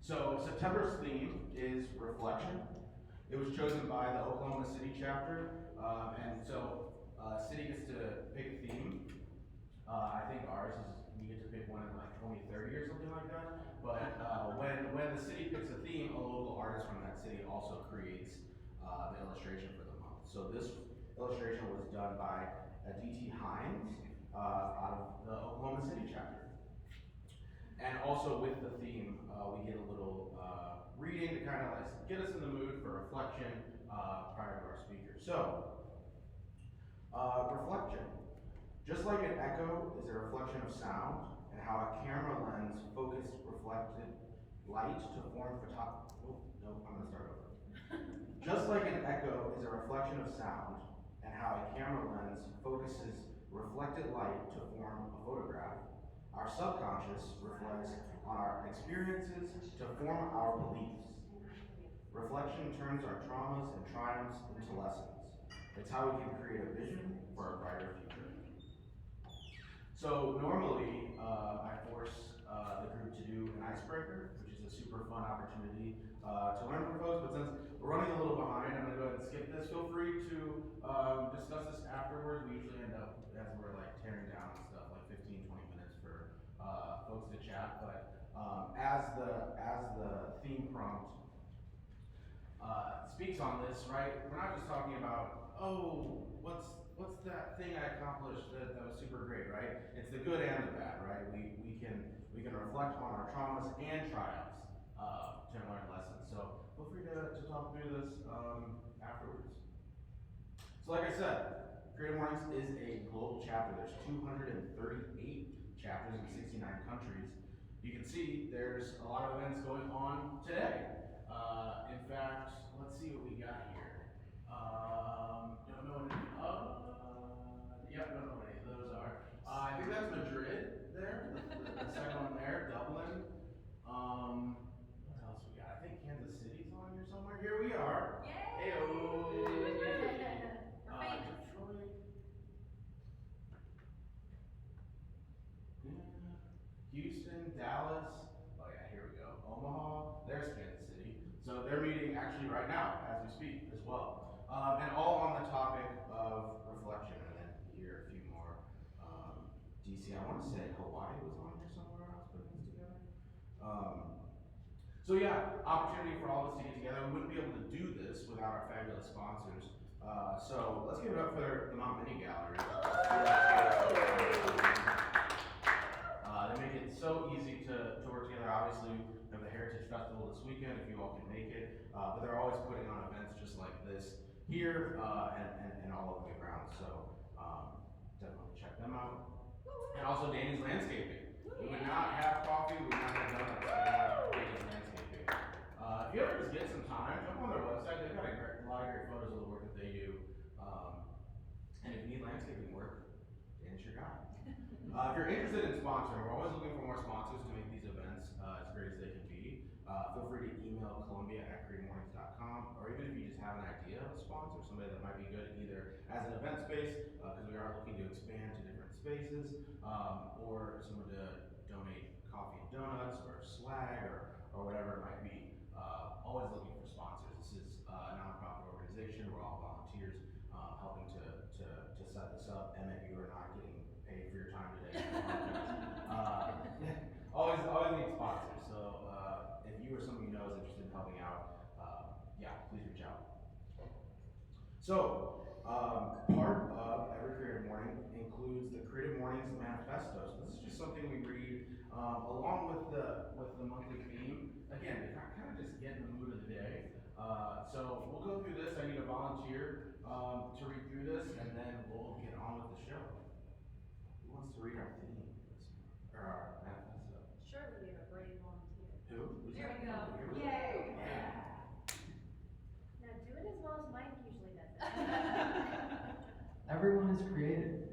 So September's theme is reflection. It was chosen by the Oklahoma City chapter, and so city gets to pick a theme. I think ours is we get to pick one in like 2030 or something like that. But when the city picks a theme, a local artist from that city also creates the illustration for the month. So this illustration was done by D.T. Hines out of the Oklahoma City chapter. And also with the theme, we get a little reading to kind of like get us in the mood for reflection prior to our speaker. So, reflection. Just like an echo is a reflection of sound, and how a camera lens focused reflected light to form I'm gonna start over. Just like an echo is a reflection of sound, and how a camera lens focuses reflected light to form a photograph, our subconscious reflects on our experiences to form our beliefs. Reflection turns our traumas and triumphs into lessons. It's how we can create a vision for a brighter future. So normally, I force the group to do an icebreaker, which is a super fun opportunity to learn from folks, but since we're running a little behind, I'm gonna go ahead and skip this. Feel free to discuss this afterwards. We usually end up, as we're like tearing down and stuff, like 15, 20 minutes for folks to chat, but as the theme prompt speaks on this, right? We're not just talking about, oh, what's that thing I accomplished that was super great, right? It's the good and the bad, right? We can reflect on our traumas and triumphs to learn lessons. So feel free to talk through this afterwards. So like I said, Creative Mornings is a global chapter. There's 238 chapters in 69 countries. You can see there's a lot of events going on today. In fact, let's see what we got here. Don't know any. Yep, don't know what any of those are. I think that's Madrid there. The second one there, Dublin. What else we got? I think Kansas City's on here somewhere. Here we are. Yay! Heyo. Detroit. Houston, Dallas. Oh yeah, here we go. Omaha, there's Kansas City. So they're meeting actually right now as we speak as well. And all on the topic of reflection. And then here a few more. DC, I want to say Hawaii was on here somewhere when I was putting this together. So yeah, opportunity for all of us to get together. We wouldn't be able to do this without our fabulous sponsors. So let's give it up for the Mount Mini Gallery. They make it so easy to work together. Obviously, we have the Heritage Festival this weekend, if you all can make it. But they're always putting on events just like this here and all over the ground. So definitely check them out. And also Danny's Landscaping. We would not have coffee, we would not have donuts without Danny's Landscaping. If you ever just get some time, jump on their website. They've got a lot of great photos of the work that they do. And if you need landscaping work, Danny's your guy. If you're interested in sponsoring, we're always looking for more sponsors to make these events as great as they can be. Feel free to email Columbia@creativemornings.com, or even if you just have an idea of a sponsor, somebody that might be good either as an event space, because we are looking to expand to different spaces, or someone to donate coffee and donuts or swag or whatever it might be. Always looking for sponsors. This is a nonprofit organization. We're all volunteers helping to set this up. Emmett, you are not getting paid for your time today. Always need sponsors. So if you or someone you know is interested in helping out, yeah, please reach out. So part of every Creative Morning includes the Creative Mornings Manifesto. So this is just something we read along with the monthly theme. Again, to kind of just get in the mood of the day. So we'll go through this. I need a volunteer to read through this, and then we'll get on with the show. Who wants to read our theme or our manifesto? Surely we have a brave volunteer. Who? Here we go. Yay! Yeah. Now do it as well as Mike usually does. Everyone is creative.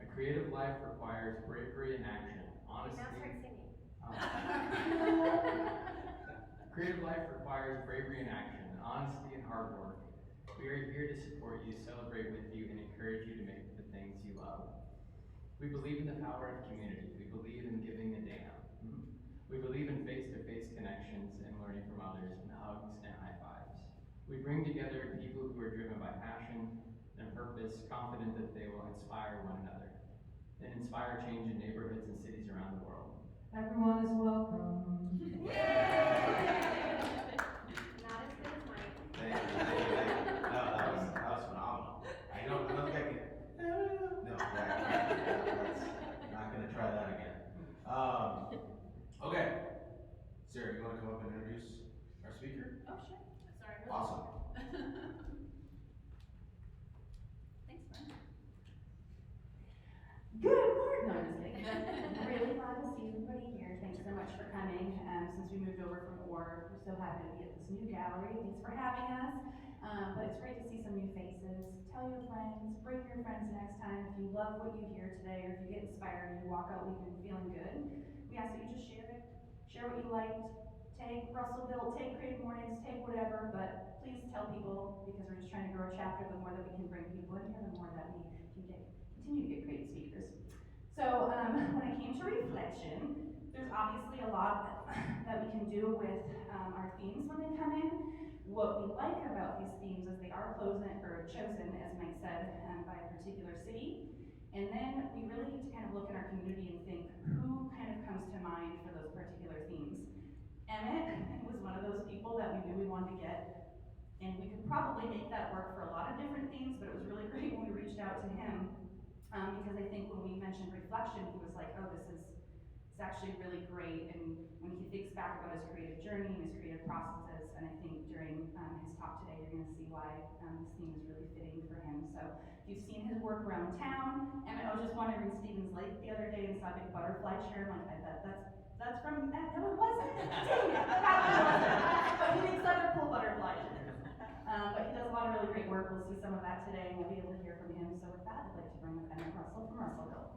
A creative life requires bravery and action, honesty. Now start singing. Creative life requires bravery and action, honesty and hard work. We are here to support you, celebrate with you, and encourage you to make the things you love. We believe in the power of community. We believe in giving a damn. We believe in face-to-face connections bring together people who are driven by passion and purpose, confident that they will inspire one another, and inspire change in neighborhoods and cities around the world. Everyone is welcome. Not as good as mine. Thank you, thank you, thank you. No, that was phenomenal. I don't think I can. No, that's not gonna try that again. Okay. Sarah, you want to come up and introduce our speaker? Oh, sure. Sorry. Awesome. Thanks, Brent. Good morning. No, I'm just kidding. I'm really glad to see everybody here. Thanks so much for coming. Since we moved over from Orr, we're so happy to be at this new gallery. Thanks for having us. But it's great to see some new faces. Tell your friends, bring your friends next time. If you love what you hear today, or if you get inspired and you walk out leaving feeling good, we ask that you just share it. Share what you liked. Take Russellville, take Creative Mornings, take whatever, but please tell people, because we're just trying to grow a chapter. The more that we can bring people in here, the more that we can continue to get great speakers. So when it came to reflection, there's obviously a lot that we can do with our themes when they come in. What we like about these themes is they are chosen, as Mike said, by a particular city. And then we really get to kind of look in our community and think who kind of comes to mind for those particular themes. Emmett was one of those people that we knew we wanted to get, and we could probably make that work for a lot of different themes, but it was really great when we reached out to him, because I think when we mentioned reflection, he was like, oh, it's actually really great. And when he thinks back about his creative journey and his creative processes, and I think during his talk today, you're going to see why this theme is really fitting for him. So if you've seen his work around town, Emmett, I was just wandering Stevens Lake the other day and saw a big butterfly chair. I'm like, I bet that's from Emmett. No, it wasn't. Dang it, that wasn't. But he makes other cool butterfly chairs. But he does a lot of really great work. We'll see some of that today, and we'll be able to hear from him. So with that, I'd like to bring up Emmett Russell from Russellville.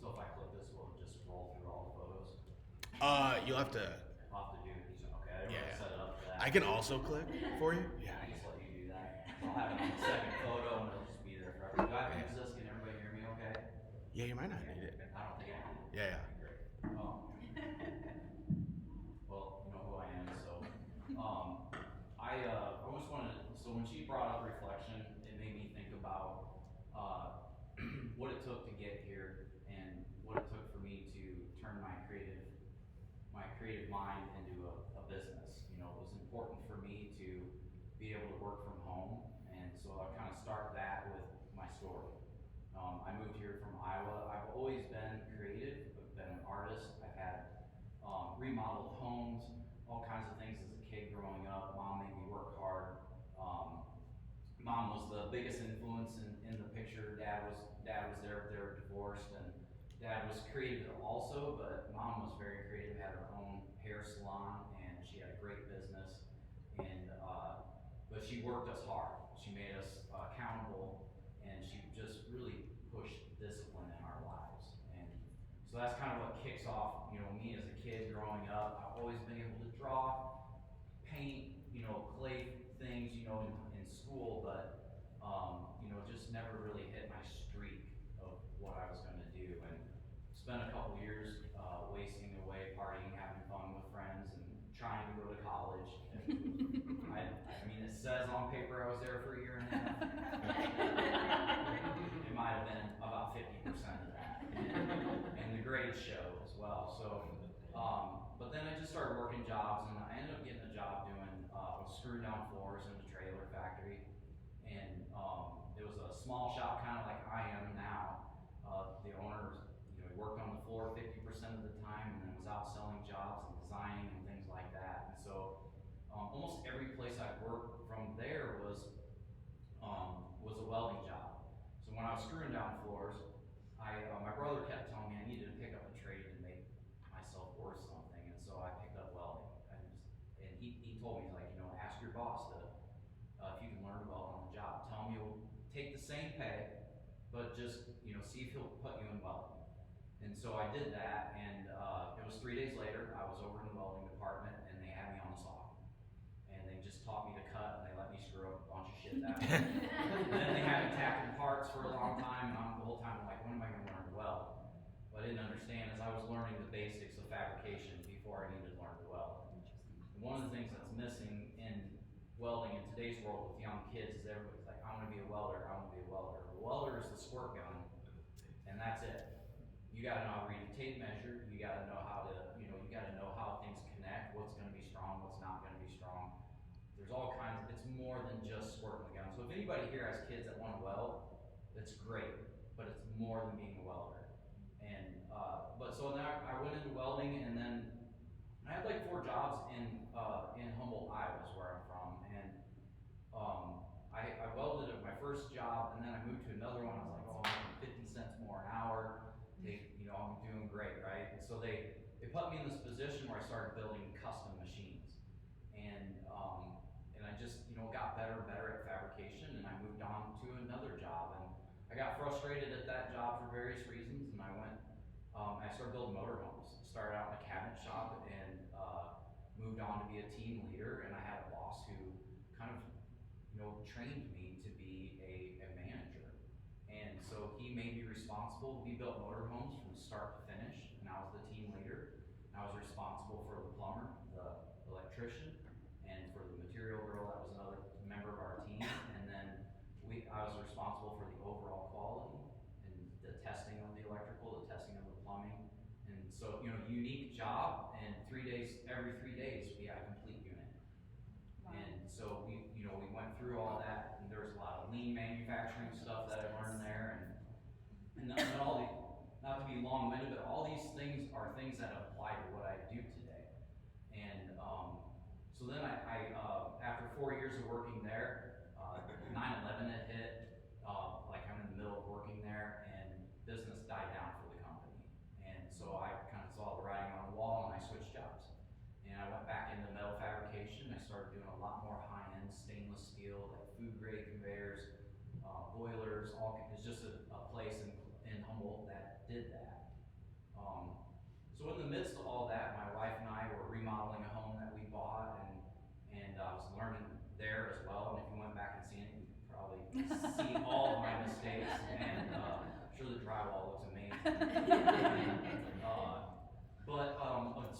So if I click this, will it just roll through all the photos? You'll have to. I'll have to do each one. Okay, I don't Yeah. want to set it up for that. I can also click for you. Yeah. I'll just let you do that. I'll have it on the second photo and it'll just be there forever. Do I have to use this? Can everybody hear me okay? Yeah, you might not need it. I don't think I need it. Yeah, yeah. Great. Well, you know who I am, so I always wanted to, so when she brought up reflection, it made me think about what it took to get here and what it took for me to turn my creative mind into a business. You know, it was important for me to be able to work from home, and so I kind of start that with my story. I moved here from Iowa. I've always been creative. I've been an artist. I've had remodeled homes, all kinds of things as a kid growing up. Mom made me work hard. Mom was the biggest influence in the picture. Dad was there. They were divorced, and Dad was creative also, but Mom was very creative. Had her own hair salon, and she had a great business. And but she worked us hard. She made us accountable, and she just really pushed discipline in our lives. And so that's kind of what kicks off, you know, me as a kid growing up. I've always been able to draw, paint, you know, clay things, you know, in school, but you know, just never really hit my streak of what I was going to do. And spent a couple years wasting away, partying, having fun with friends, and trying to go to college. And I mean, it says on paper I was there for a year and a half. It might have been about 50% of that, and the grades show as well. So, but then I just started working jobs, and I ended up getting a job doing screwing down floors in a trailer factory, and it was a small shop, kind of like I am now. The owner, you know, he worked on the floor 50% of the time, and then was out selling jobs and designing and things like that. And so, almost every place I worked from there was a welding job. So when I was screwing down floors, my brother kept telling me I needed to pick up a trade to make myself worth something, and so I picked up welding. And he told me, he's like, you know, ask your boss to if you can learn to weld on the job. Tell him you'll take the same pay, but just, you know, see if he'll put you in welding. And so I did that, and it was 3 days later. I was over in the welding department, and they had me on the saw. And they just taught me to cut, and they let me screw up a bunch of shit that way. And then they had me tacking parts for a long time, and I'm the whole time I didn't understand as I was learning the basics of fabrication before I needed to learn to weld. And one of the things that's missing in welding in today's world with young kids is everybody's like, I want to be a welder, I want to be a welder. A welder is the squirt gun, and that's it. You gotta know how to read a tape measure, you gotta know how to, you gotta know how things connect, what's gonna be strong, what's not gonna be strong. There's all kinds, it's more than just squirting the gun. So if anybody here has kids that wanna weld, that's great, but it's more than being a welder. And, but so then I went into welding, and then I had like 4 jobs in Humboldt, Iowa, is where I'm from, and I welded at my first job, and then I moved to another one. I was like, oh, I'm making 50 cents more an hour. I'm doing great, right? And so they put me in this position where I started building custom machines, and I just got better and better at fabrication, and I moved on to another job, and I got frustrated at that job for various reasons, and I went. I started building motorhomes. Started out in a cabinet shop, and moved on to be a team leader, and I had a boss who kind of trained me to be a manager. And so he made me responsible. We built motorhomes from start to finish, and I was the team leader. And I was responsible for the plumber, the electrician, and for the material girl that was another member of our team. And then I was responsible for the overall quality and the testing of the electrical, the testing of the plumbing. And so, unique job, and every 3 days we had a complete unit. Wow. And so we went through all that, and there was a lot of lean manufacturing stuff that I learned there, and all the, not to be long-winded, but all these things are things that apply to what I do today. And so then I after 4 years of working there, 9/11 had hit, like I'm in the middle of working there, and business died down for the company. And so I kind of saw the writing on the wall, and I switched jobs. And I went back into metal fabrication. I started doing a lot more high-end stainless steel, like food-grade conveyors, boilers. It's just a place in Humboldt that did that. So in the midst of all that, my wife and I were remodeling a home that we bought, and I was learning there as well. And if you went back and seen it, you could probably see all of my mistakes. And I'm sure the drywall looks amazing.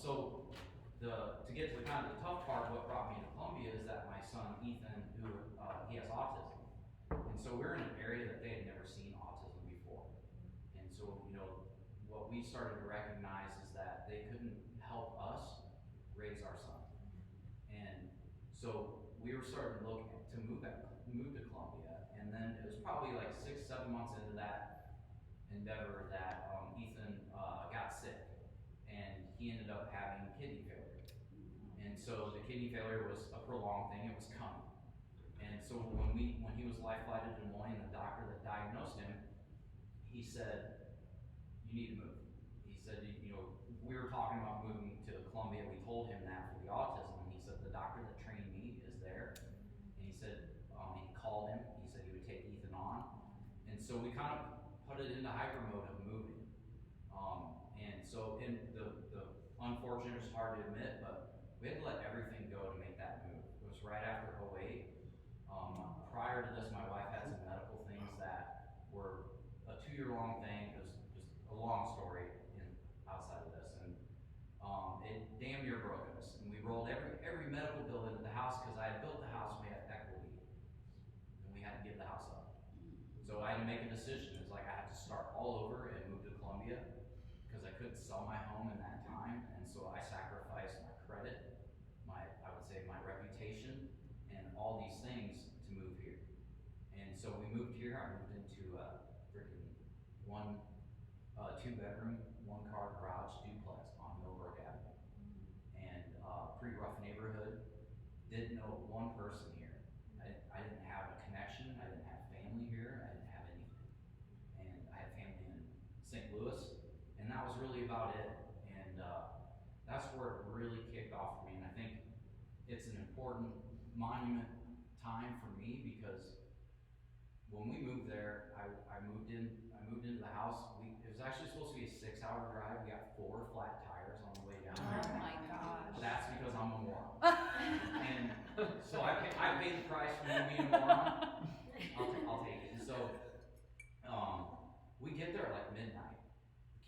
So to get to the kind of the tough part, what brought me to Columbia is that my son Ethan, who he has autism, and so we're in an area that they had never seen autism before. And so what we started to recognize is that they couldn't help us raise our son. And so we were starting to look to move to Columbia, and then it was probably like 6-7 months into that endeavor that Ethan got sick, and he ended up having kidney failure. And so the kidney failure was a prolonged thing; it was coming. And so when he was life-flighted to Des Moines, the doctor that diagnosed him, he said, "You need to move." He said, we were talking about moving to Columbia. We told him that for the autism, and he said, "The doctor that trained me is there." And he said, he called him. He said he would take Ethan on. And so we kind of put it into hyper mode of moving. And so in the unfortunate, it's hard to admit, but we had to let everything go to make that move. It was right after 2008. Prior to this, my wife had some medical things that were a 2-year-long thing. It was just a long story outside of this, and it damn near broke us. And we rolled every medical bill into the house because I had built the house, we had equity, and we had to give the house up. So I had to make a decision. It's like I had to start all over and move to Columbia because I couldn't sell my home in that time, and so I sacrificed my credit, I would say my reputation, and all these things to move here. And so we moved here. I moved into a freaking 2-bedroom, 1-car garage duplex on Millbrook Avenue, and pretty rough neighborhood. Didn't know one person here. I didn't have a connection. I didn't have family here. I didn't have anything. And I had family in St. Louis, and that was really about it. And that's where it really kicked off for me. And I think it's an important monument time for me because when we moved there, I moved into the house. It was actually supposed to be a 6-hour drive. We got 4 flat tires on the way down. Oh my gosh. That's because I'm a moron. And so I paid the price for me being a moron. I'll take it. And so we get there at like midnight.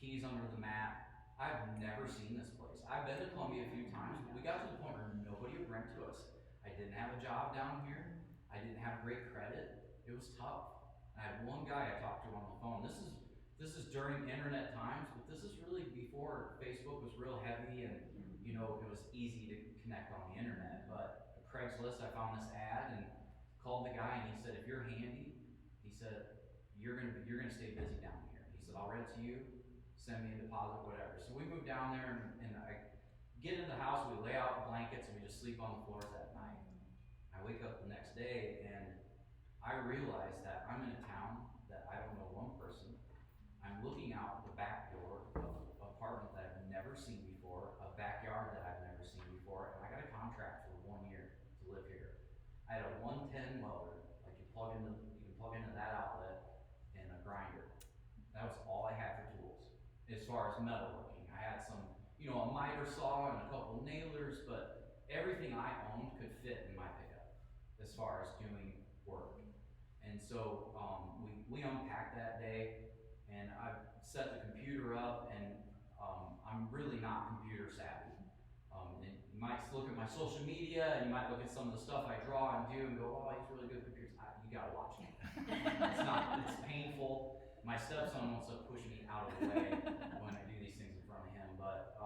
Keys under the mat. I've never seen this place. I've been to Columbia a few times, but we got to the point where nobody would rent to us. I didn't have a job down here. I didn't have great credit. It was tough. I had one guy I talked to on the phone. This is during internet times, but this is really before Facebook was real heavy and it was easy to connect on the internet. But Craigslist, I found this ad and called the guy, and he said, if you're handy, he said, you're gonna stay busy down here. He said, I'll rent to you, send me a deposit, whatever. So we moved down there, and I get in the house, we lay out blankets, and we just sleep on the floors at night. I wake up the next day, and I realize that I'm in a town that I don't know one person. I'm looking out the back door of an apartment that I've never seen before, a backyard that I've never seen before, and I got a contract for 1 year to live here. I had a 110 welder, like you can plug into that outlet, and a grinder. That was all I had for tools, as far as metalworking. I had some, a miter saw and a couple nailers, but everything I owned could fit in my pickup, as far as doing work. And so we unpacked that day, and I set the computer up, and I'm really not computer savvy. And you might look at my social media, and you might look at some of the stuff I draw and do and go, oh, he's really good at computers. You gotta watch me. It's painful. My stepson wants to push me out of the way when I do these things in front of him. But,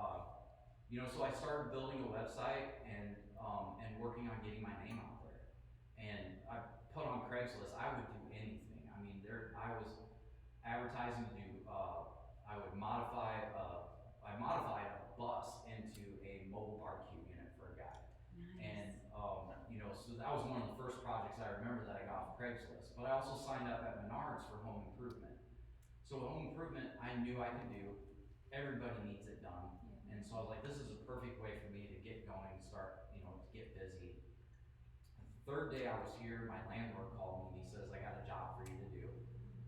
so I started building a website and working on getting my name out there. And I put on Craigslist, I would do anything. I mean, I was advertising to do, I modified a bus into a mobile barbecue unit for a guy. Nice. And, so that was one of the first projects I remember that I got off Craigslist. But I also signed up at Menards for home improvement. So home improvement, I knew I could do. Everybody needs it done. Yeah. And so I was like, this is a perfect way for me to get going, start, to get busy. The third day I was here, my landlord called me and he says, I got a job for you to do.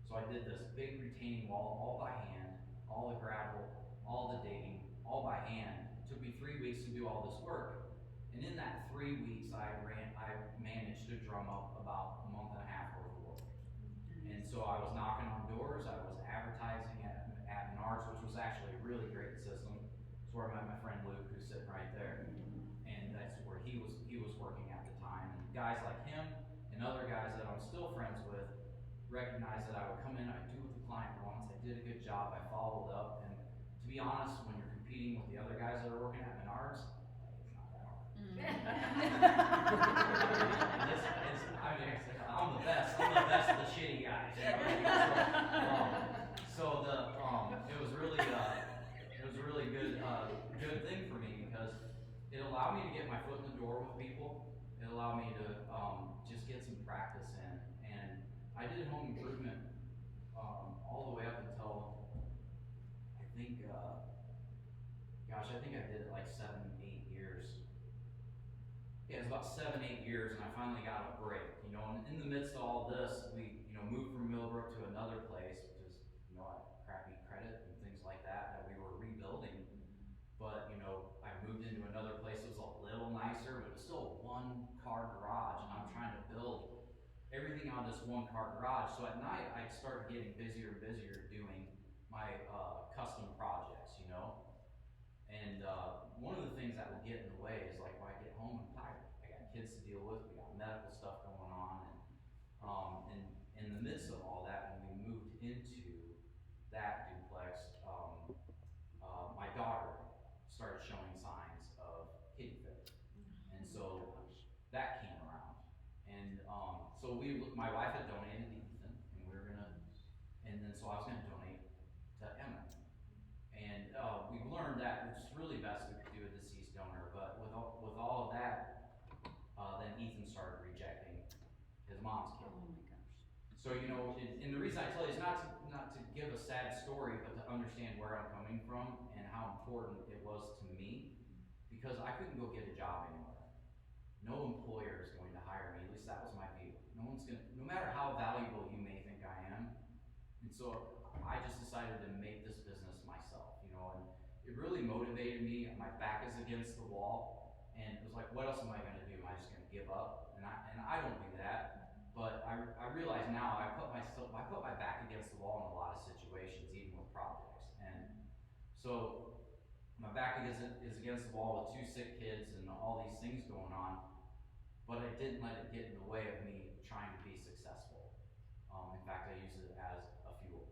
So I did this big retaining wall all by hand, all the gravel, all the digging, all by hand. It took me 3 weeks to do all this work. And in that 3 weeks, I managed to drum up about a month and a half worth of work. And so I was knocking on doors, I was advertising at Menards, which was actually a really great system. It's where I met my friend Luke, who's sitting right there. And that's where he was working at the time. And guys like him and other guys that I'm still friends with recognized that I would come in, I'd do what the client wants, I did a good job, I followed up. And to be honest, when you're competing with the other guys that are working at Menards, it's not that hard. I'm the best of the shitty guys. It was really good thing for me because it allowed me to get my foot in the door with people. It allowed me to just get some practice in, and I did home improvement all the way up until I think I did it like 7, 8 years. Yeah, it was about 7, 8 years, and I finally got a break, and in the midst of all this, we, moved from Millbrook to another place, because, I had crappy credit and things like that we were rebuilding, but, I moved into another place that was a little nicer, but it was still a one-car garage, and I'm trying to build everything on this one-car garage, so at night, I started getting busier and busier doing my custom projects, and one of the things that would get in the way is like when I get home, I'm tired. I got kids to deal with, we got medical stuff going on, and in the midst of all that, when we moved into that duplex, my daughter started showing signs of kidney failure, and so that came around, and so my wife had donated to Ethan, and then so I was gonna donate to Emmett. And we learned that it's really best to do a deceased donor, but with all of that, then Ethan started rejecting his mom's kid. Oh my gosh. So and the reason I tell you is not to give a sad story, but to understand where I'm coming from and how important it was to me, because I couldn't go get a job anywhere. No employer is going to hire me. At least that was my view. No matter how valuable you may think I am. And so I just decided to make this business myself, and it really motivated me. My back is against the wall, and it was like, what else am I gonna do? Am I just gonna give up? And I don't do that, but I realize now I put my back against the wall in a lot of situations, even with projects. And So my back is against the wall with 2 sick kids and all these things going on, but I didn't let it get in the way of me trying to be successful. In fact, I use it as a fuel.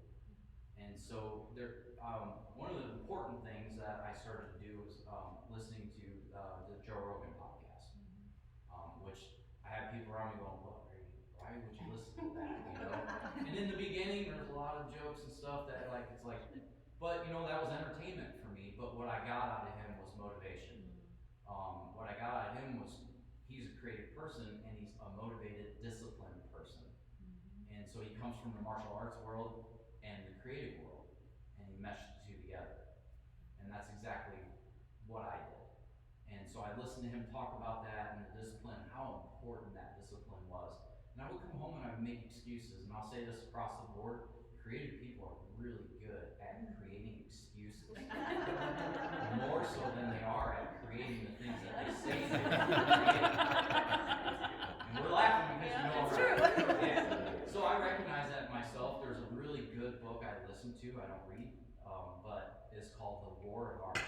And so one of the important things that I started to do was listening to the Joe Rogan podcast, which I had people around me going, why would you listen to that, you know? And in the beginning, there's a lot of jokes and stuff that but you know, that was entertainment for me, but what I got out of him was motivation. What I got out of him was, he's a creative person and he's a motivated, disciplined person. And so he comes from the martial arts world and the creative world, and he meshed the two together. And that's exactly what I did. And so I listened to him talk about that and the discipline, how important that discipline was. And I would come home and I would make excuses, and I'll say this across the board, creative people are really good at creating excuses. More so than they are at creating the things that they say they are creating. And we're laughing because you know It's I'm true. right. Yeah. So I recognize that myself. There's a really good book I listen to, I don't read, but it's called The War of Art.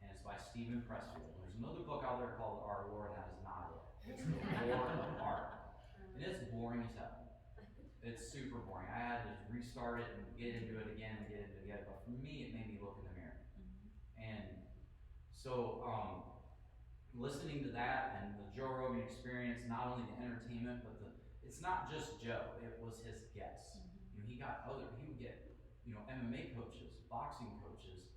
And it's by Stephen Pressfield. There's another book out there called Art War, and that is not it. It's The War of Art. And it's boring as hell. It's super boring. I had to restart it and get into it again and get into it again. But for me, it made me look in the mirror. And so, listening to that and the Joe Rogan experience, not only the entertainment, but it's not just Joe, it was his guests. You know, he would get, you know, MMA coaches, boxing coaches,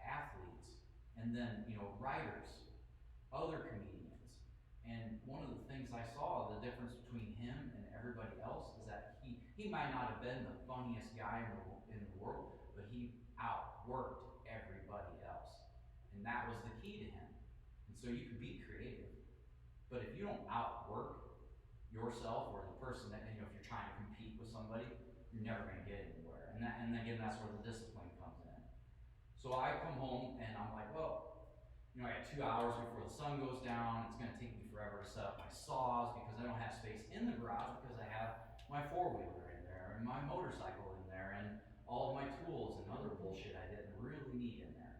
athletes, and then, you know, writers, other comedians. And one of the things I saw, the difference between him and everybody else, is that he might not have been the funniest guy in the world, but he outworked everybody else. And that was the key to him. And so you can be creative, but if you don't outwork yourself or the person that, you know, if you're trying to compete with somebody, you're never going to get anywhere. And again, that's where the discipline comes in. So I come home and I'm like, well, you know, I got 2 hours before the sun goes down. It's going to take me forever to set up my saws because I don't have space in the garage because I have my 4-wheeler in there and my motorcycle in there and all of my tools and other bullshit I didn't really need in there.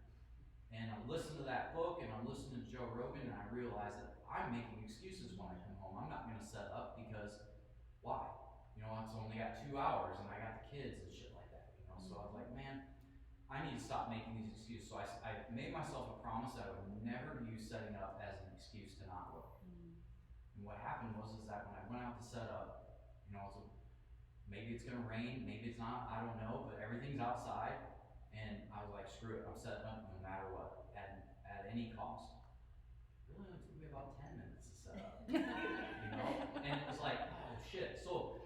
And I'm listening to that book and I'm listening to Joe Rogan, and I realize that I'm making excuses when I come home. I'm not going to set up because why? You know, it's only got 2 hours and I got the kids and shit like that. You know, so I was like, man, I need to stop making these excuses. So I made myself a promise that I would never use setting up as an excuse to not work. And what happened was that when I went out to set up, you know, maybe it's gonna rain, maybe it's not, I don't know, but everything's outside, and I was like, screw it, I'm setting up no matter what, at any cost. It really only took me about 10 minutes to set up, you know, and it was like, oh shit. So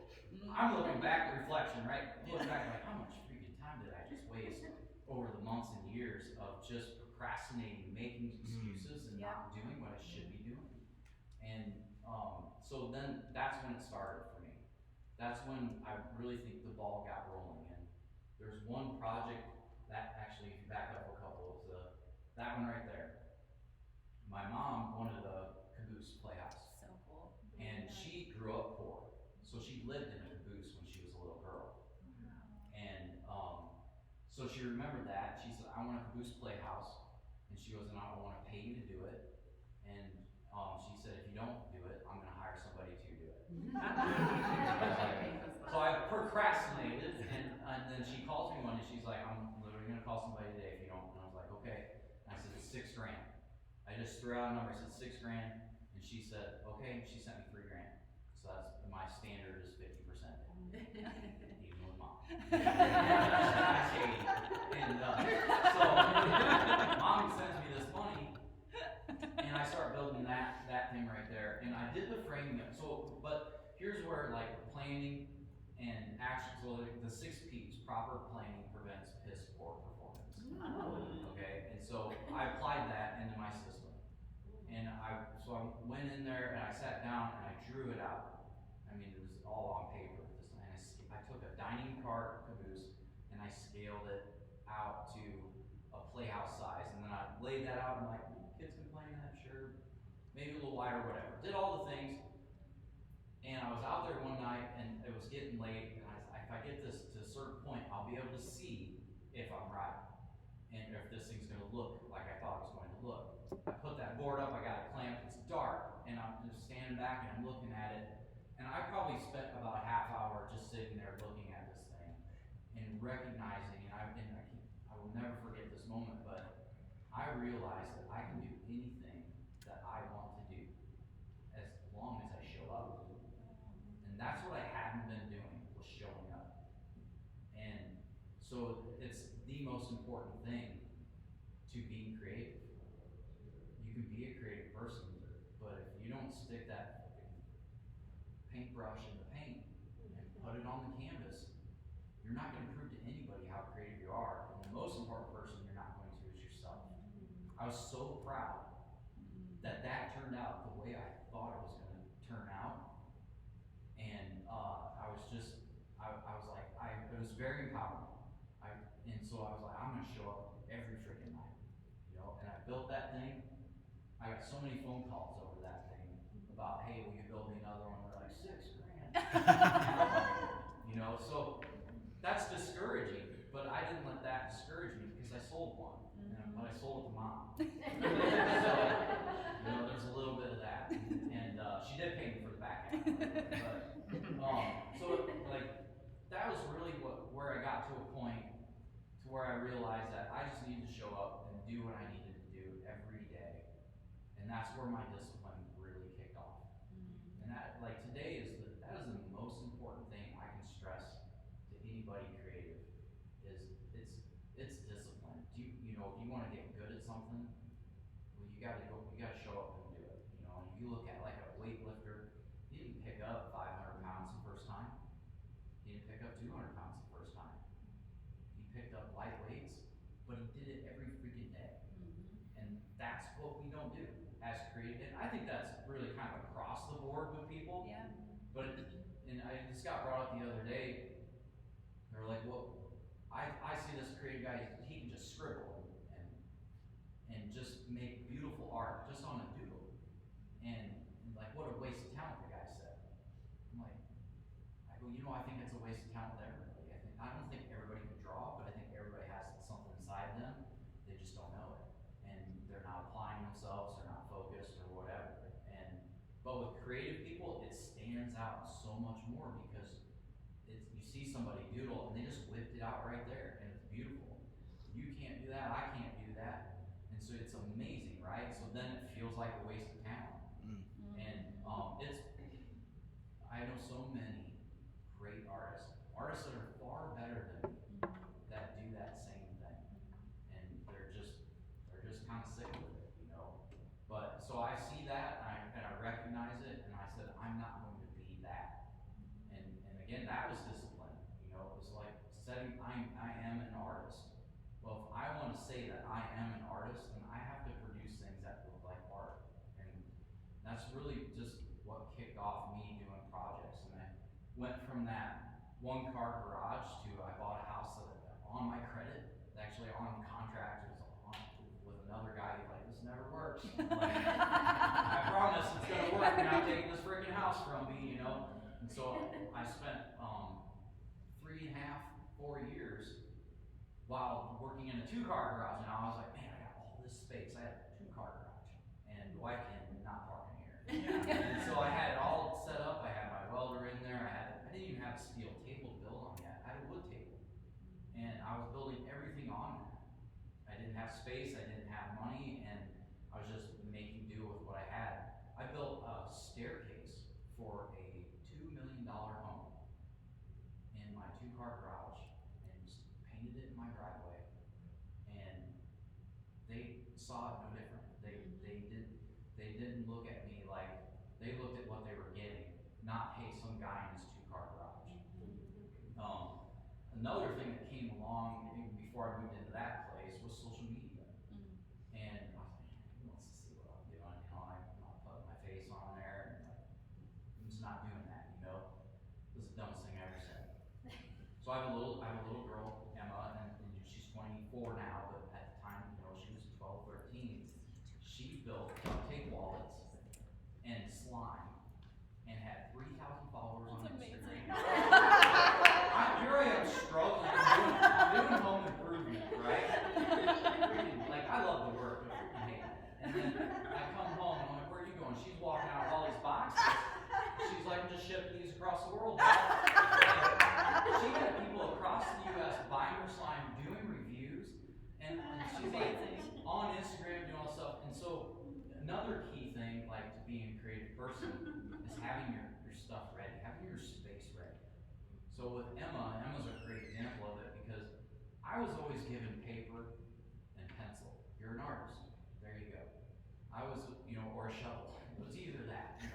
I'm looking back at reflection, right? Looking back like, how much freaking time did I just waste over the months and years of just procrastinating, making excuses, and not doing what I should be doing. And so then that's when it started for me. That's when I really think the ball got rolling. And there's one project that actually, if you back up a couple, is that one right there. My mom wanted a caboose playhouse. So cool. And she grew up poor. So she lived in a caboose when she was a little girl. And so she remembered that. She said, I want a caboose playhouse. And she goes, and I want to pay you to do it. And she said, if you don't do it, I'm going to hire somebody to do it. So I procrastinated, and then she calls me one day. She's like, I'm literally going to call somebody today if you don't. And I was like, okay. And I said, it's $6 grand. I just threw out a number. I said $6 grand. And she said, okay. And she sent me $3 grand. So that's my standard is 50%. Even with mom. And so mom sends me this money, and I start building that thing right there. And I did the framing. So, but here's where like planning and action. So the 6 P's: proper planning prevents piss poor performance. Okay, and so I applied that into my system. And I went in there and I sat down and I drew it out. I mean, it was all on paper. And I took a dining car caboose and I scaled it out to a playhouse size. And then I laid that out and I'm like, kids can play in that, sure. Maybe a little wider, whatever. Did all the things. And I was out there one night and it was getting late. And if I get this to a certain point, I'll be able to see if I'm right. and if this thing's gonna look like I thought it was going to look. I put that board up, I got it clamped, it's dark, and I'm just standing back and I'm looking at it, and I probably spent about a half hour just sitting there looking at this thing and recognizing, and I will never forget this moment, but I realized that I can do anything that I want to do as long as I show up. And that's what I hadn't been doing, was showing up. And so it's the most important thing to being creative. You can be a creative person, but if you don't stick that paintbrush in the paint and put it on the canvas, you're not going to prove to anybody how creative you are. And the most important person you're not going to is yourself. I was so proud that that turned out the way I thought it was going to turn out. And I was just, I was like, it was very empowering. And so I was like, I'm going to show up every freaking night, you know. And I built that thing. I got so many phone calls over that thing about, hey, will you build me another one? They're like, $6,000. You know, so that's discouraging. But I didn't let that discourage me because I sold one, but I sold it to Mom. So, you know, there's a little bit of that, and she did pay me for the back half. But so like that was really where I got to a point to where I realized that I just needed to show up and do what I needed to do every day, and that's where my discipline really kicked off. And that, like, today that is the most important thing I can stress to anybody creative is it's discipline. Do you know, if you want to get good at something, well, you gotta show up and do it. You know, and if you look at like a weightlifter, he didn't pick up 500 pounds the first time. He didn't pick up 200 pounds the first time. He picked up light weights, but he did it every freaking day. And that's what we don't do as creative. And I think that's really kind of across the board with people. Yeah. But and I just got brought up the other day. They were like, well, I see this creative guy, he can just scribble and just make beautiful art just on a doodle. And like, what a waste of talent, the guy said. I'm like, I go, you know, I think it's a waste of talent with everybody. I don't think everybody can draw, but I think everybody has something inside them. They just don't know it. And they're not applying themselves, they're not focused or whatever. But with creative people, it stands out so much more because you see somebody doodle and they just whipped it out right there and it's beautiful. You can't do that, I can't do that. And so it's amazing, right? So then it feels like a waste of talent. And I know so many great artists that are far better than me that do that same thing. And they're just kind of sick with it, you know. But so I see that and I recognize it and I said, I'm not going to be that. And again, that was discipline. You know, it was like setting, I am an artist. Well, if I want to say that I am an artist, then I have to produce things that look like art. And that's really just what kicked off me doing projects. And I went from that one car garage to I bought a house that on my credit, actually on contract, it was with another guy. He's like, this never works. I'm like, I promise it's gonna work. You're not taking this freaking house from me, you know. And so I spent 3.5, 4 years while working in a 2-car garage, and I was like, man, I got all this space. I had a 2-car garage, and the wife can not park in here. And so I had it all set up. I had my welder in there. I didn't even have a steel table to build on yet. I had a wood table, and I was building everything on that. I didn't have space. I didn't have money, and I was just making do with what I had. I built a staircase for a $2 million home in my 2-car garage and just painted it in my driveway. And they saw it no different. They didn't look at me like, they looked at what they were getting, not, hey, some guy in his 2-car garage. Another thing that came along before I moved into that place was social media. And I was like, man, who wants to see what I'm doing? You know, I'm not putting my face on there, and like, I'm just not doing that, you know. This is the dumbest thing I ever said. So I have a little girl, Emma, and she's 24 now, but at the time, you know, she was 12, 13. She built duct tape wallets and slime and had 3,000 followers on Instagram. Here I am struggling, I'm doing home improvement, right? stuff ready, having your space ready. So with Emma's a great example of it because I was always given paper and pencil. You're an artist. There you go. I was, or a shovel. It was either that, and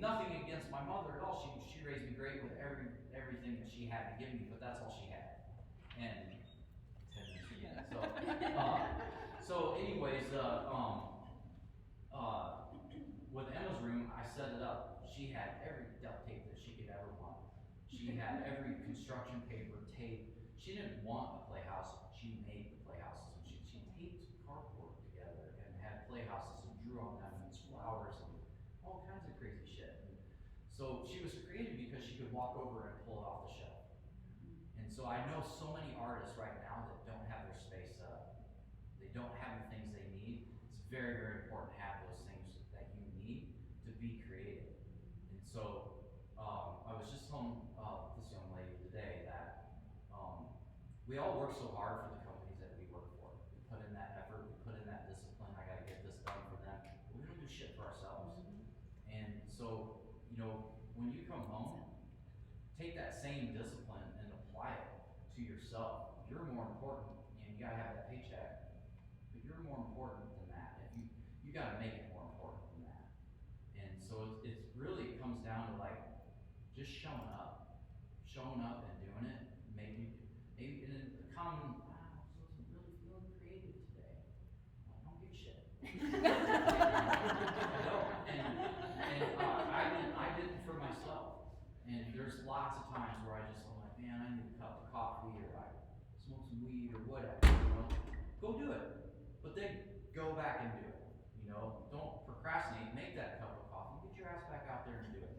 nothing against my mother at all. She raised me great with everything that she had to give me, but that's all she had. And 10 minutes again. So anyways, with Emma's room, I set it up. She had every duct tape that she could ever want. She had every construction paper, tape. She didn't want a playhouse. She made the playhouses. And she taped cardboard together and had playhouses and drew on them and flowers and all kinds of crazy shit. And so she was creative because she could walk over and pull it off the shelf. And so I know so many artists right now that don't have their space set up. They don't have the things they need. It's very, very important to have those things that you need to be creative. And so I was just telling this young lady today that we all work so hard for the companies that we work for. We put in that effort, we put in that discipline. I gotta get this done for them. But we don't do shit for ourselves. And so, when you come home, take that same discipline and apply it to yourself. You're more important, and you gotta have that paycheck, but you're more important than that. If you gotta make it more important than that. And so it's really comes down to like just showing up and doing it. Maybe in a common, I wasn't really feeling creative today. Well, I don't give a shit. I don't. And I did it for myself. And there's lots of times where I'm like, man, I need a cup of coffee or I smoke some weed or whatever, Go do it. But then go back and do it. Don't procrastinate. Make that cup of coffee. Get your ass back out there and do it.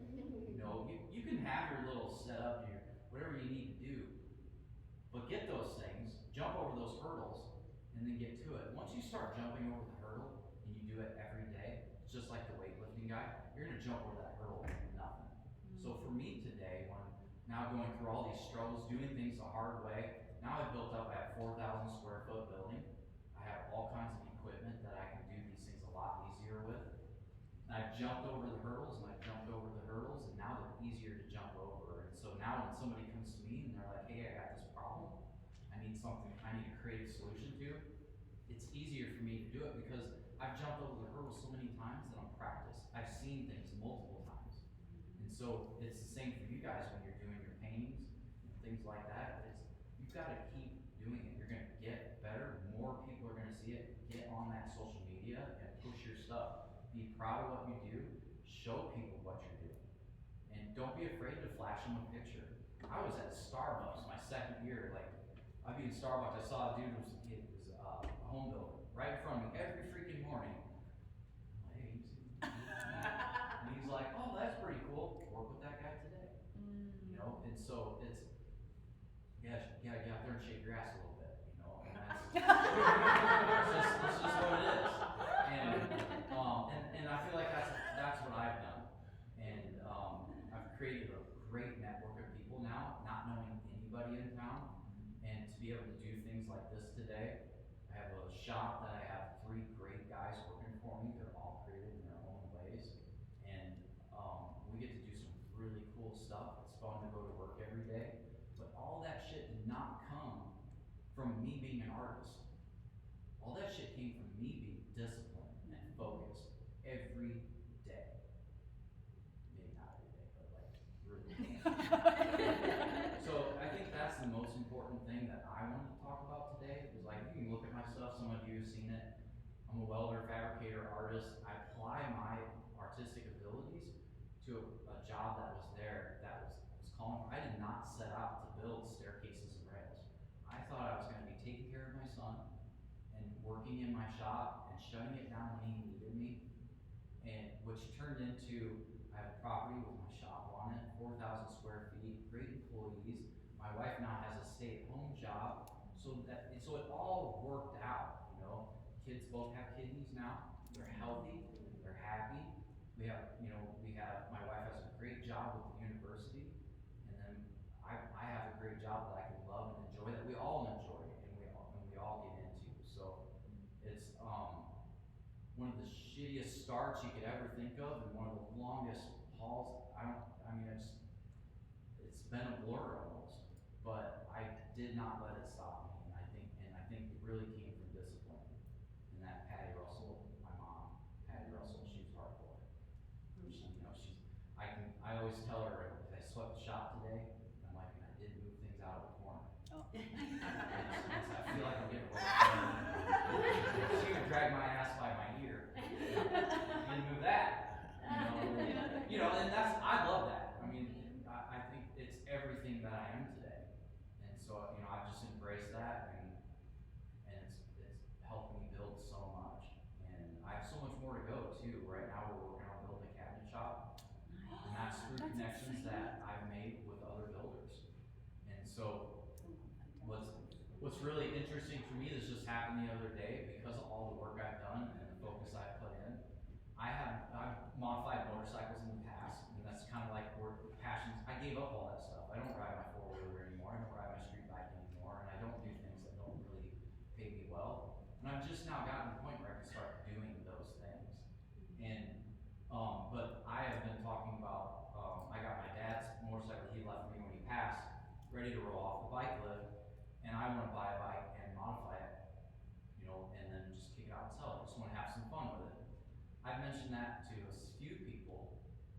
You can have your little setup, whatever you need to do, but get those things, jump over those hurdles, and then get to it. Once you start jumping over the hurdle and you do it every day, it's just like the weightlifting guy, you're gonna jump over that hurdle with nothing. So for me today, when now going through all these struggles, doing things the hard way, now I've built up, I have 4,000 square foot building. I have all kinds of equipment that I can do these things a lot easier with. I've jumped over the hurdles and now they're easier to jump over. And so now when somebody comes to me and they're like, hey, I got this problem, I need a creative solution to, it's easier for me to do it because I've jumped over the hurdles so many times that I'm practiced. I've seen things multiple times. And so it's the same for you guys when you're doing your paintings and things like that. You've got to keep doing it. You're going to get better. More people are going to see it. Get on that social media and push your stuff. Be proud of what you do. Show people what you're doing. And don't be afraid to flash them a picture. I was at Starbucks my second year. I'd be in Starbucks. I saw a dude was a home builder right in front of me every freaking morning. I'm like, hey, and he's like, oh, that's pretty cool. Work with that guy today. And so it's you gotta get out there and shake your ass a little bit, and that's just what it is. And I feel like that's what I've done. And I've created a great network of people now, not knowing anybody in town, and to be able to do things like this today. I have a shop that I have 3 great guys working for me. They're all creative in their own ways, and we get to do some really cool stuff. It's fun to go to work every day, but all that shit did not come from me being an artist. All that shit came from me being disciplined and focused every day. Maybe not every day, but really. So I think that's the most important thing that I wanted to talk about today. Is you can look at my stuff. Some of you have seen it. I'm a welder, fabricator, artist. I apply my artistic abilities to a job that was there that was calling. I did not set out to build staircases and rails. I thought I was going to be taking care of my son and working in my shop and shutting it down when he needed me, and which turned into I have a property with my shop on it, 4,000 square feet, great employees. My wife now has a stay-at-home job, so it all worked out. Kids both have kidneys now. They're healthy. They're happy. We have my wife has a great job with the university, and then I have a great job that I can love and enjoy, that we all enjoy and we all get into. So it's one of the shittiest starts you could ever think of, and one of the longest hauls. I been a blur almost, but I did not let it stop me, and I think it really came from discipline. And that Patty Russell, my mom, Patty Russell, she's hardcore. I always tell her, if I swept the shop today, I'm like, and I didn't move things out of the corner. Oh. I feel like I'm getting away. She would drag my ass by my ear. Didn't move that. And I love that. I mean, I think it's everything that I am today. And so, I've just embraced that, and it's helped me build so much. And I have so much more to go too. Right now we're working on building a cabinet shop. And that's through connections that I've made with other builders. And so what's really interesting for me, this just happened the other day, because of all the work I've done and the focus I've put in. I've modified motorcycles in the past, and that's kind of like where passions. I gave up all that stuff. I don't ride my four-wheeler anymore. I don't ride my street bike anymore, and I don't do things that don't really pay me well. And I've just now gotten to the point where I can start doing those things. And but I have been talking about, I got my dad's motorcycle he left me when he passed, ready to roll off the bike lift, and I want to buy a bike and modify it, and then just kick it out and sell it. I just want to have some fun with it. I've mentioned that to a few people,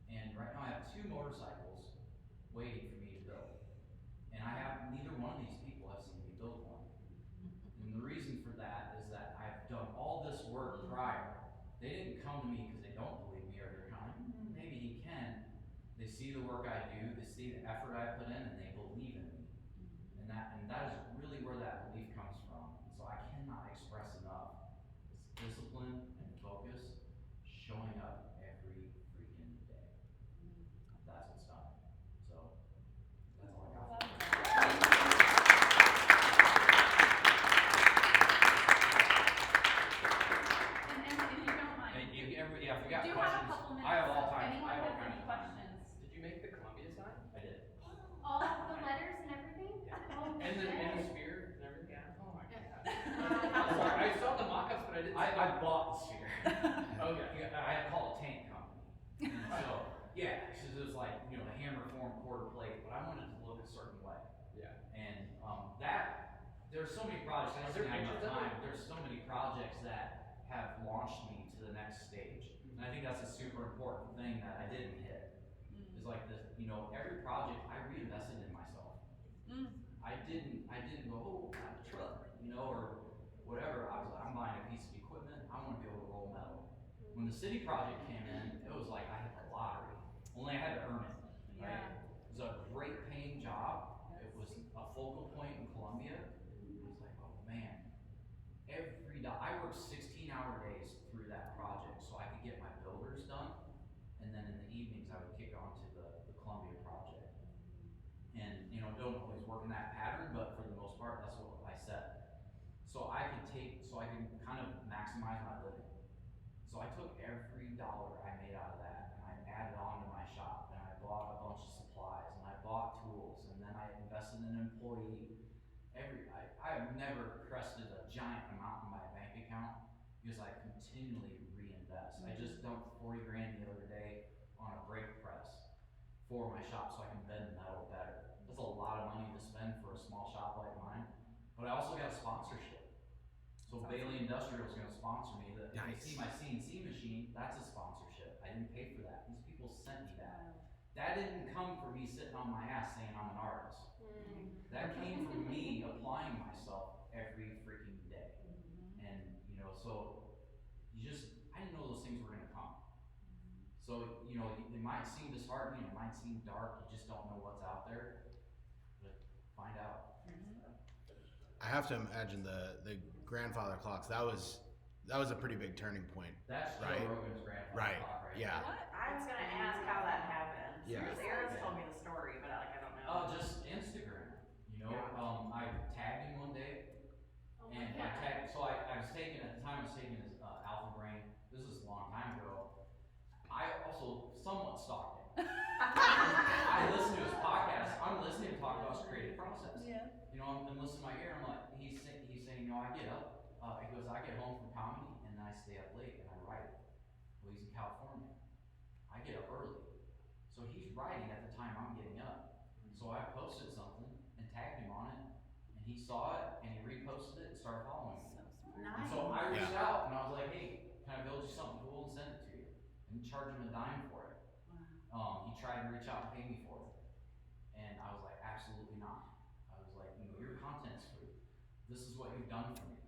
and right now I have 2 motorcycles waiting for me to build. And neither one of these people have seen me build one. And the reason for that is that I've done all this work prior. They didn't come to me because they don't believe me, or they're kind. Maybe he can. They see the work I do, they see the effort I put in, and they believe in me. And that is really where that belief comes from. So I cannot express enough. It's discipline and focus, showing up every freaking day. That's what's done. So that's all I got. And if you don't mind, And if we got we do questions, have a couple minutes. I have all so if time. anyone I have all has kinds any of time. questions. Did you make the Columbia sign? I did. All the letters and everything? Oh, And the yes. sphere and everything? Yeah. Oh my god. Wow. I'm sorry, I saw the mock-ups, but I didn't see I bought the sphere. Okay. I had to call a tank company. And so, yeah, because it was like, the hammer form quarter plate, but I wanted it to look a certain way. Yeah. And there's so many projects, I just Are there didn't have enough pictures of time. it? There's so many projects that have launched me to the next stage. And I think that's a super important thing that I didn't hit. Is like this, every project I reinvested in myself. I didn't go, oh, I have a truck, or whatever. I'm buying a piece of equipment, I want to be able to roll metal. When the city project came in, it was like I hit the lottery. Only I had to earn it, right? It was a great paying job. It was a focal point in Columbia. It was like, oh man. I worked 16-hour days through that project so I could get my builders done. And then in the evenings I would kick on to the Columbia project. And don't always work in that pattern, but for the most part that's what I set. So I can kind of maximize my living. So I took every dollar I made out of that and I added on to my shop, and I bought a bunch of supplies, and I bought tools, and then I invested in an employee. I have never crested a giant amount in my bank account because I continually reinvest. I just dumped 40 grand the other day on a brake press for my shop so I can bend metal better. That's a lot of money to spend for a small shop like mine, but I also got a sponsorship. So Bailey Industrial is going to sponsor me. If you see my CNC machine, that's a sponsorship. I didn't pay for that. These people sent me that. That didn't come from me sitting on my ass saying I'm an artist. That came from me applying myself every freaking day. And so I didn't know those things were gonna come. So it might seem disheartening, it might seem dark, you just don't know what's out there, but find out. I have to imagine the grandfather clocks. That was a pretty big turning point. That's Joe Right. Rogan's grandfather Right. clock right Yeah. there. I was gonna ask how that happened. Yeah. Sarah's told me the story, but I don't know. Just Instagram. I tagged him one day, Oh my and God. at the time I was taking his Alpha Brain. This is a long time ago. I also somewhat stalked him. I listened to his podcast. I'm listening to talk about his creative process. Yeah. I'm listening to my ear. I'm like, he's saying, I get up. He goes, I get home from comedy, and then I stay up late and I write. Well, he's in California. I get up early, so he's writing at the time I'm getting up. So I he saw it and he reposted it and started following me. So And smart. so I reached Yeah. out and I was like, hey, can I build you something cool and send it to you? And charge him a dime for it. He tried to reach out and pay me for it. And I was like, absolutely not. I was like, you know, your content's free. This is what you've done for me.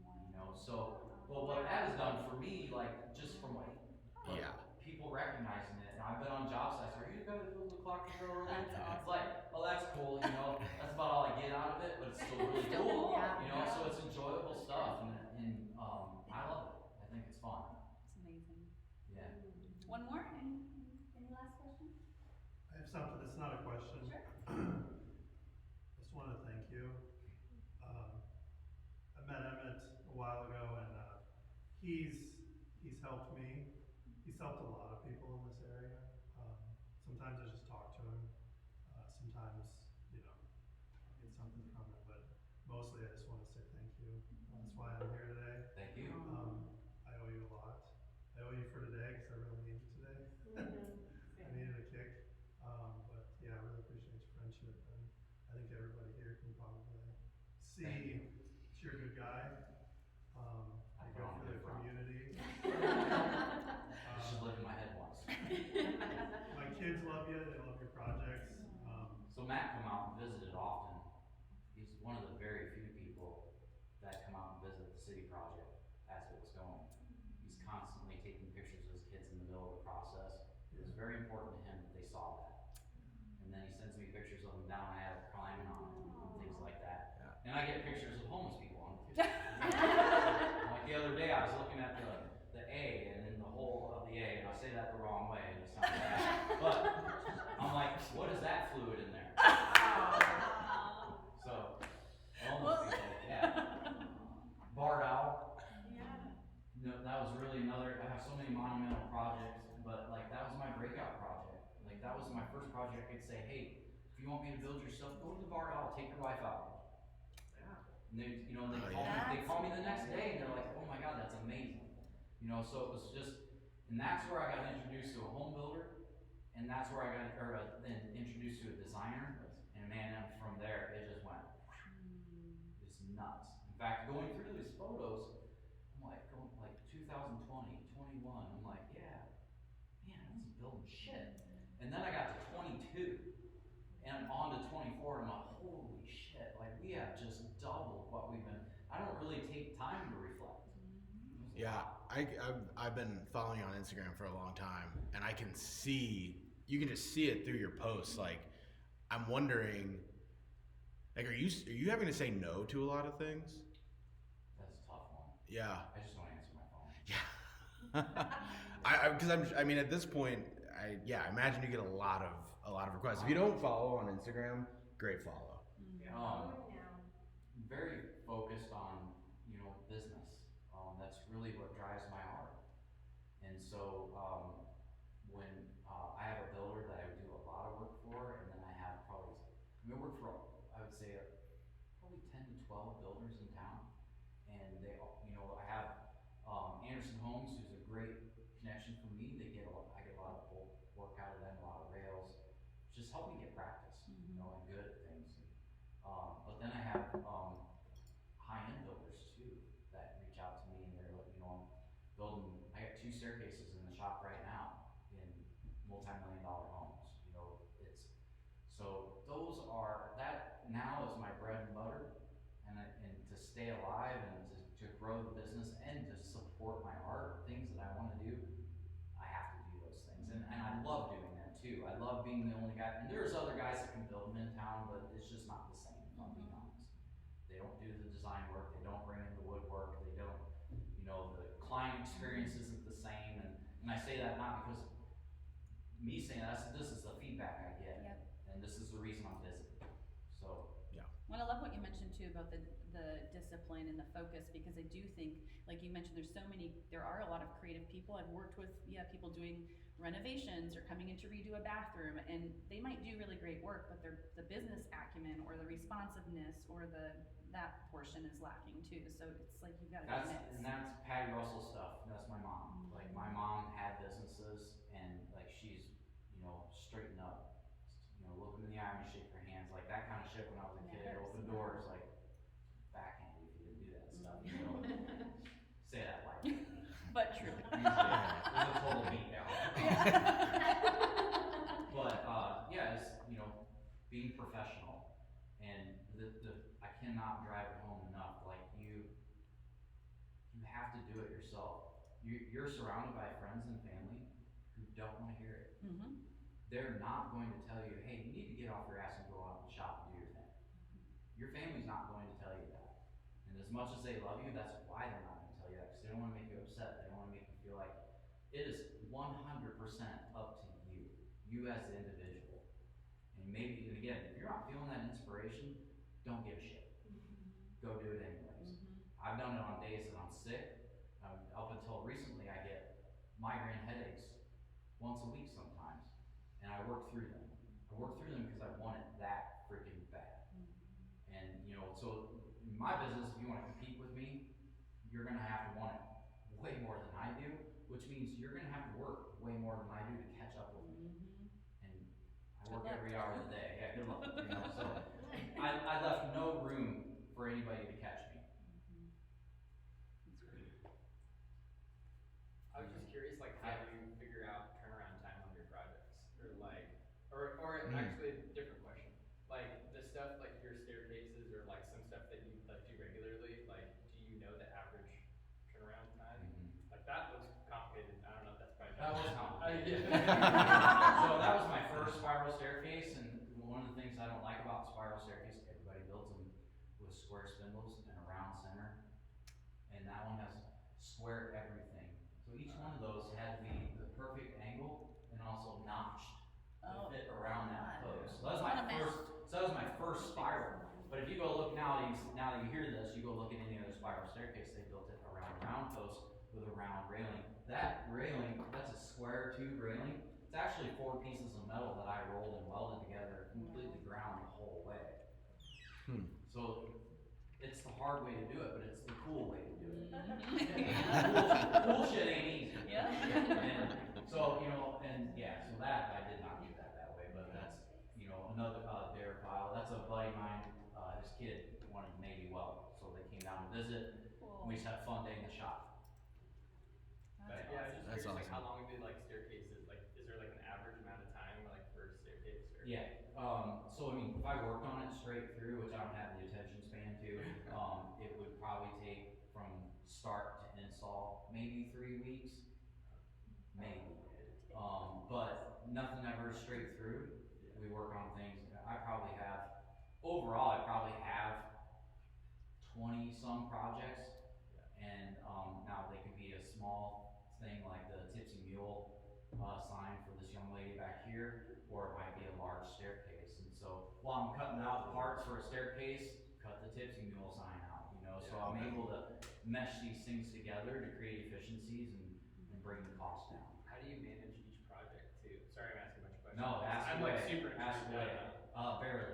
You know, so, well, what that has done for me, like, just from like, Yeah. people recognizing it, and I've been on job sites, are you the guy that built the clock control over there? That's awesome. It's like, oh, that's cool, you know, that's about all I get out of it, but it's still really Still cool, cool, you know, so it's enjoyable stuff, and I love it. I think it's fun. It's amazing. Yeah. One more? Any last questions? I have something that's not a question. Sure. Just want to thank you. I met Emmett a while ago, and he's helped me. He's helped a lot of people in this area. Sometimes I just talk to him. Sometimes, you know, I get something from him, but mostly I just want to say thank you. That's why I'm here today. Thank you. I owe you a lot. I owe you for today because I really needed today. I needed a kick. But yeah, I really appreciate your friendship, and I think everybody here can probably see that you're a good guy. I You put go on a for the good front. community. It should live in my head once. My kids love you. They love your projects. So Matt come out and visited often. He's one of the very few people that come out and visit the city project as it was going. He's constantly taking pictures of his kids in the middle of the process. It was very important to him that they saw that. And then he sends me pictures of them down an attic climbing on it and things like that. Yeah. And I get pictures of homeless people on the Like the other day I was looking at the A and in the hole of the A, and I say that the wrong way and it sounds bad. But I'm like, what is that fluid in there? So, homeless people, yeah. Barred out. No, that was really another, I have so many monumental projects, but like that was my breakout project. Like that was my first project. I could say, hey, if you want me to build your stuff, go to the Barred Out, take your wife out. And they, you know, they call me the next day and they're like, oh my God, that's amazing. You know, so it was just, and that's where I got introduced to a home builder, and that's where I got, then introduced to a designer, and man, and from there, it just went, it's nuts. In fact, going through these photos, I'm like, going like 2020, 21, I'm like, yeah, man, I wasn't building shit. And then I got to 22, and on to 24, and I'm like, holy shit, like we have just doubled what we've been, I don't really take time to reflect. Yeah, I've been following you on Instagram for a long time, and I can see, you can just see it through your posts. Like, I'm wondering, like, are you having to say no to a lot of things? That's a tough one. Yeah. I just don't answer my phone. Yeah. Because I mean, at this point, I imagine you get a lot of requests. If you don't follow on Instagram, great follow. Very focused on, you know, business. That's really what drives my heart. And so, when I have a builder that I would do a lot of work for, and then I have probably, I work for, I would say, probably 10 to 12 builders in town. And they all, you know, I have Anderson Homes, who's a great connection for me. I get a lot of work out of them, a lot of rails. Just help me get practice, you know, and good at things. But then I have high-end builders too that reach out to me, and they're like, you know, I'm building. I got 2 staircases in the shop right now in multi-million-dollar homes. You know, it's so those are that now is my bread and butter, and to stay alive and to grow the business and to support my art, things that I want to do. I have to do those things, and I love doing them too. I love being the only guy, and there's other guys that can build them in town, but it's just not the same, if I'm being honest. They don't do the design work, they don't bring in the woodwork, they don't, you know, the client experience isn't the same, and I say that not because me saying that, this is the feedback I get, and this is the reason I'm busy. So, Well, I love what you mentioned too about the discipline and the focus, because I do think, like you mentioned, there are a lot of creative people. I've worked with, people doing renovations or coming in to redo a bathroom, and they might do really great work, but the business acumen or the responsiveness or that portion is lacking too. So it's like you've got to mix. and that's Patty Russell stuff. That's my mom. Like my mom had businesses, and like she's, you know, straightened up. You know, look them in the eye and shake their hands, like that kind of shit. When I was a kid, open doors, like Tuesday. It was a total beatdown. But, yeah, it's, being professional, and I cannot drive it home enough, like, you have to do it yourself. You're surrounded by friends and family who don't wanna hear it. Mm-hmm. They're not going to tell you, hey, you need to get off your ass and go out and shop and do your thing. Your family's not going to tell you that. And as much as they love you, that's why they're not gonna tell you that, because they don't wanna make you upset, they don't wanna make you feel like it is 100% up to you as the individual. And maybe, and again, if you're not feeling that inspiration, don't give a shit. Go do it anyways. I've done it on days that I'm sick. Up until recently, I get migraine headaches once a week sometimes, and I work through them. I work through them because I want it that freaking bad. And so in my business, if you want to compete with me, you're gonna have to want it way more than I do, which means you're gonna have to work way more than I do to catch up with me. And I work every hour of the day. Yeah, good luck. So I left no room for anybody to catch me. I was just curious, like, how do you figure out turnaround time on your projects? Or actually a different question. Like, the stuff, like your staircases or like some stuff that you like do regularly, like, do you know the average turnaround time? Like, that looks complicated. I don't know if that's probably. That was complicated. Yeah. So that was my first spiral staircase, and one of the things I don't like about spiral staircase, everybody builds them with square spindles and a round center, and that one has square everything. So each one of those had the perfect angle and also notched to fit around that post. So that was my first spiral. But if you go look now that you hear this, you go look at any other spiral staircase, they built it around a round post with a round railing. That railing, that's a square tube railing. It's actually 4 pieces of metal that I rolled and welded together, completely ground the whole way. So it's the hard way to do it, but it's the cool way to do it. Cool shit ain't easy. Yeah. And so, so that, I did not do that way, but that's, another dare file. That's a buddy of mine, his kid wanted to Navy weld, so they came down to visit. Cool. We just had a fun day in the shop. But yeah, I was just That's curious, like, how awesome. long do like staircases, like, is there like an average amount of time, like, for a staircase? Or? Yeah, so if I worked on it straight through, which I don't have the attention span to, it would probably take from start to install maybe 3 weeks, maybe. But nothing ever straight through. We work on things. Overall, I probably have 20 some projects, and now they could be a small thing like the Tipsy Mule sign for this young lady back here, or it might be a large staircase. And so while I'm cutting out parts for a staircase, cut the Tipsy Mule sign out, so I'm able to mesh these things together to create efficiencies and bring the cost down. How do you manage each project too? Sorry, I'm asking a bunch of questions. No, ask I'm away. like super Ask interested. away. Barely.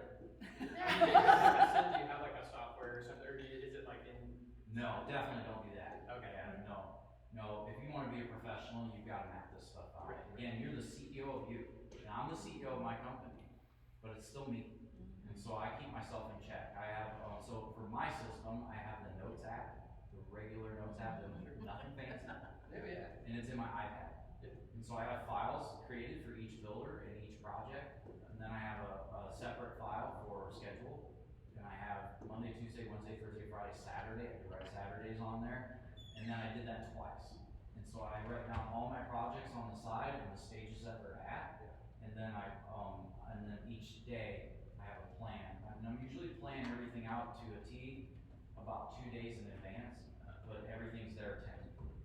Do you have like a software or something, or is it like in? No, definitely don't do that. Okay. Yeah, no. If you want to be a professional, you've got to map this stuff out. Right. Again, you're the CEO of you, and I'm the CEO of my company, but it's still me. And so I keep myself in check. I have so for my system, I have the Notes app, the regular Notes app, nothing fancy. Yeah. And it's in my iPad. And so I have files created for each builder and each project, and then I have a separate file for schedule. And I have Monday, Tuesday, Wednesday, Thursday, Friday, Saturday. I could write Saturdays on there. And then I did that twice. And so I write down all my projects on the side and the stages that they're at. And then and then each day I have a plan. And I'm usually planning everything out to a T about 2 days in advance, but everything's there tentatively.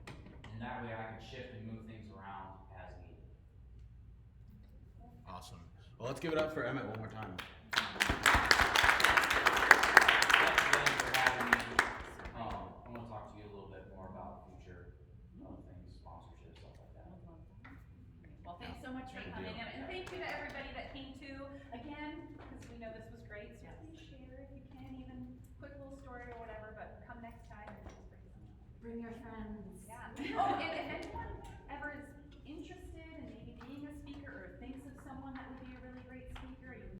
And that way I can shift and move things around as needed. Awesome. Well, let's give it up for Emmett one more time. I want to talk to you a little bit more about future things, sponsorship, stuff like that. Well, thanks so much for Good coming deal. in, and thank you to everybody that came to, again, because we know this was great, so please share if you can, even quick little story or whatever, but come next time and just bring some. Bring your friends. Yeah. Oh, and